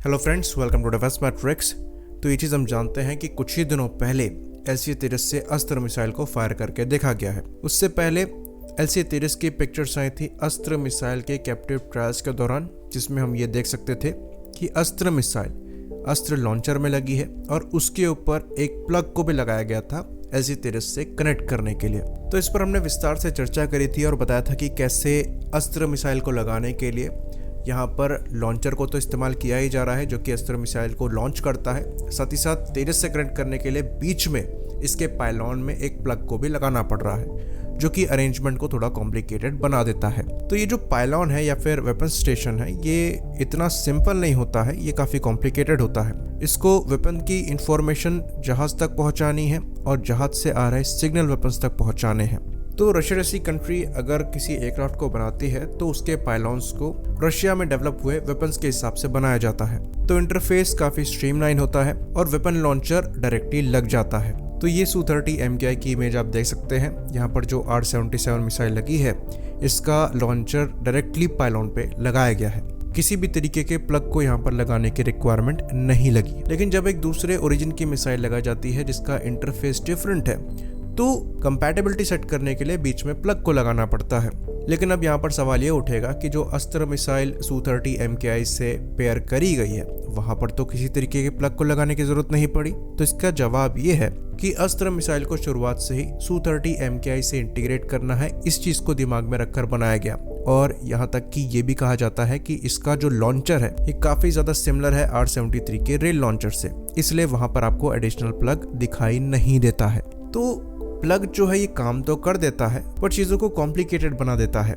Hello friends, welcome to defence matrix. तो ये चीज़ हम जानते हैं कि कुछ ही दिनों पहले LCA-30 से अस्त्र मिसाइल को फायर करके देखा गया है। उससे पहले LCA-30 की पिक्चर्स आई थी अस्त्र मिसाइल के कैप्टिव ट्रायल्स के दौरान, जिसमें हम ये देख सकते थे कि अस्त्र मिसाइल अस्त्र लॉन्चर में लगी है और उसके ऊपर एक प्लग को भी लगाया गया था LCA-30 से कनेक्ट करने के लिए। तो इस पर हमने विस्तार से चर्चा करी थी और बताया था कि कैसे अस्त्र मिसाइल को लगाने के लिए यहाँ पर लॉन्चर को तो इस्तेमाल किया ही जा रहा है, जो कि अस्त्र मिसाइल को लॉन्च करता है। साथ ही साथ तेजस से कनेक्ट करने के लिए बीच में इसके पायलॉन में एक प्लग को भी लगाना पड़ रहा है, जो कि अरेंजमेंट को थोड़ा कॉम्प्लिकेटेड बना देता है। तो ये जो पायलॉन है या फिर वेपन स्टेशन है, ये इतना सिंपल नहीं होता है, ये काफ़ी कॉम्प्लिकेटेड होता है। इसको वेपन की इंफॉर्मेशन जहाज़ तक पहुँचानी है और जहाज़ से आ रहे सिग्नल वेपन्स तक पहुँचाने हैं। तो रशिया जैसी कंट्री अगर किसी एयरक्राफ्ट को बनाती है तो उसके पायलॉन्स को रशिया में डेवलप हुए वेपन्स के हिसाब से बनाया जाता है। तो इंटरफेस काफ़ी स्ट्रीमलाइन होता है और वेपन लॉन्चर डायरेक्टली लग जाता है। तो ये Su-30 MKI की इमेज आप देख सकते हैं। यहाँ पर जो R-77 मिसाइल लगी है, इसका लॉन्चर डायरेक्टली पायलॉन पे लगाया गया है। किसी भी तरीके के प्लग को यहाँ पर लगाने की रिक्वायरमेंट नहीं लगी। लेकिन जब एक दूसरे ओरिजिन की मिसाइल लगाई जाती है जिसका इंटरफेस डिफरेंट है, तो कंपैटिबिलिटी सेट करने के लिए बीच में प्लग को लगाना पड़ता है। लेकिन अब यहाँ पर सवाल ये उठेगा कि जो अस्त्र मिसाइल Su-30 MKI से पेयर करी गई है, वहाँ पर तो किसी तरीके के प्लग को लगाने की जरूरत नहीं पड़ी। तो इसका जवाब ये है कि अस्त्र मिसाइल को शुरुआत से ही Su-30 MKI से इंटीग्रेट करना है, इस चीज़ को दिमाग में रखकर बनाया गया। और यहाँ तक कि ये भी कहा जाता है कि इसका जो लॉन्चर है ये काफ़ी ज़्यादा सिमिलर है R-73 के रेल लॉन्चर से, इसलिए वहाँ पर आपको एडिशनल प्लग दिखाई नहीं देता है। तो प्लग जो है ये काम तो कर देता है, पर चीज़ों को कॉम्प्लिकेटेड बना देता है।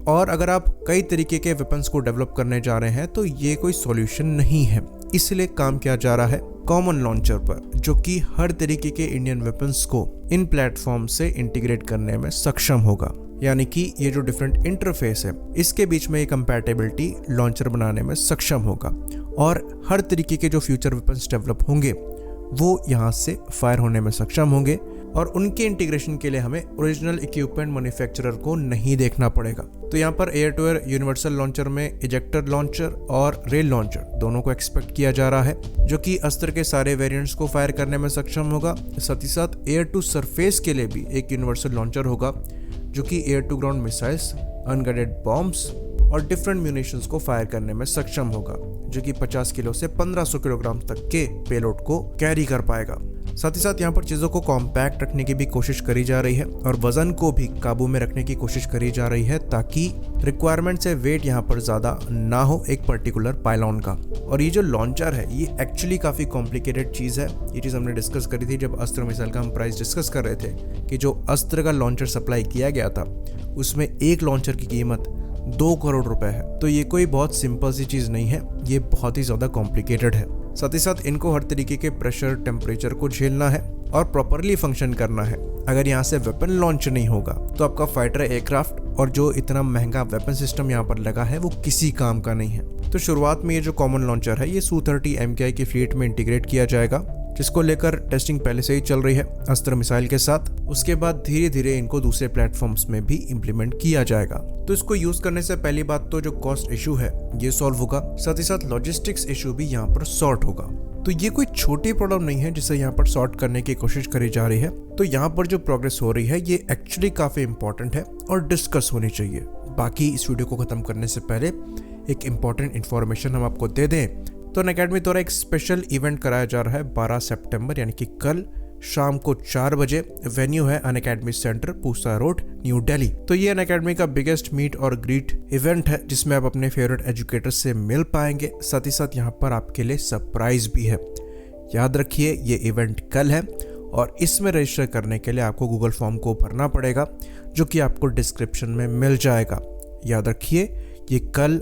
और अगर आप कई तरीके के वेपन्स को डेवलप करने जा रहे हैं तो ये कोई सॉल्यूशन नहीं है। इसलिए काम किया जा रहा है कॉमन लॉन्चर पर, जो कि हर तरीके के इंडियन वेपन्स को इन प्लेटफॉर्म से इंटीग्रेट करने में सक्षम होगा। यानी कि ये जो डिफरेंट इंटरफेस है, इसके बीच में ये कंपैटिबिलिटी लॉन्चर बनाने में सक्षम होगा और हर तरीके के जो फ्यूचर वेपन्स डेवलप होंगे वो यहाँ से फायर होने में सक्षम होंगे। और उनके इंटीग्रेशन के लिए हमें ओरिजिनल इक्विपमेंट मैन्युफैक्चरर को नहीं देखना पड़ेगा। तो यहाँ पर air to air universal launcher में इजेक्टर लॉन्चर और रेल लॉन्चर दोनों को एक्सपेक्ट किया जा रहा है, जो कि अस्त्र के सारे वेरिएंट्स को फायर करने में सक्षम होगा। साथ ही साथ एयर टू सरफेस के लिए भी एक यूनिवर्सल लॉन्चर होगा, जो कि air to ground missiles, unguided bombs और डिफरेंट म्यूनिशंस को फायर करने में सक्षम होगा, जो कि 50 किलो से 1500 किलोग्राम तक के पेलोड को कैरी कर पाएगा। साथ ही साथ यहाँ पर चीज़ों को कॉम्पैक्ट रखने की भी कोशिश करी जा रही है और वजन को भी काबू में रखने की कोशिश करी जा रही है, ताकि रिक्वायरमेंट से वेट यहाँ पर ज़्यादा ना हो एक पर्टिकुलर पायलॉन का। और ये जो लॉन्चर है ये एक्चुअली काफ़ी कॉम्प्लिकेटेड चीज़ है। ये चीज़ हमने डिस्कस करी थी जब अस्त्र मिसाइल का हम प्राइस डिस्कस कर रहे थे कि जो अस्त्र का लॉन्चर सप्लाई किया गया था उसमें एक लॉन्चर की कीमत 2 करोड़ रुपए है। तो ये कोई बहुत सिंपल सी चीज़ नहीं है, ये बहुत ही ज़्यादा कॉम्प्लिकेटेड है। साथ ही साथ इनको हर तरीके के प्रेशर, टेम्परेचर को झेलना है और प्रॉपरली फंक्शन करना है। अगर यहाँ से वेपन लॉन्च नहीं होगा तो आपका फाइटर एयरक्राफ्ट और जो इतना महंगा वेपन सिस्टम यहाँ पर लगा है वो किसी काम का नहीं है। तो शुरुआत में ये जो कॉमन लॉन्चर है ये Su-30 MKI की फ्लीट में इंटीग्रेट किया जाएगा, जिसको लेकर टेस्टिंग पहले से ही चल रही है अस्त्र मिसाइल के साथ। उसके बाद धीरे धीरे इनको दूसरे प्लेटफॉर्म्स में भी इम्प्लीमेंट किया जाएगा। तो इसको यूज करने से पहली बात तो जो कॉस्ट इशू है ये सॉल्व होगा, साथ ही साथ लॉजिस्टिक्स इशू भी यहाँ पर सॉर्ट होगा। तो ये कोई छोटी प्रॉब्लम नहीं है जिसे यहाँ पर सॉर्ट करने की कोशिश करी जा रही है। तो यहाँ पर जो प्रोग्रेस हो रही है ये एक्चुअली काफी इंपॉर्टेंट है और डिस्कस होनी चाहिए। बाकी इस वीडियो को खत्म करने से पहले एक इम्पॉर्टेंट इन्फॉर्मेशन हम आपको दे दें तो अनअकैडमी द्वारा एक स्पेशल इवेंट कराया जा रहा है 12 सितंबर यानी कि कल शाम को 4 बजे। वेन्यू है Unacademy centre, Pusa road, new Delhi. तो ये अनअकैडमी का बिगेस्ट मीट और ग्रीट इवेंट है, जिसमें आप अपने फेवरेट एजुकेटर से मिल पाएंगे। साथ ही साथ यहाँ पर आपके लिए सरप्राइज भी है। याद रखिए ये इवेंट कल है और इसमें रजिस्टर करने के लिए आपको गूगल फॉर्म को भरना पड़ेगा, जो कि आपको डिस्क्रिप्शन में मिल जाएगा। याद रखिए ये कल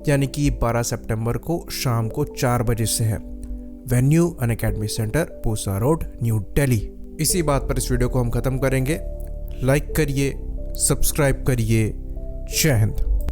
यानी कि 12 सितंबर को शाम को 4 बजे से है। Venue Unacademy centre, Pusa road, new Delhi. इसी बात पर इस वीडियो को हम खत्म करेंगे। लाइक करिए, सब्सक्राइब करिए। जय हिंद।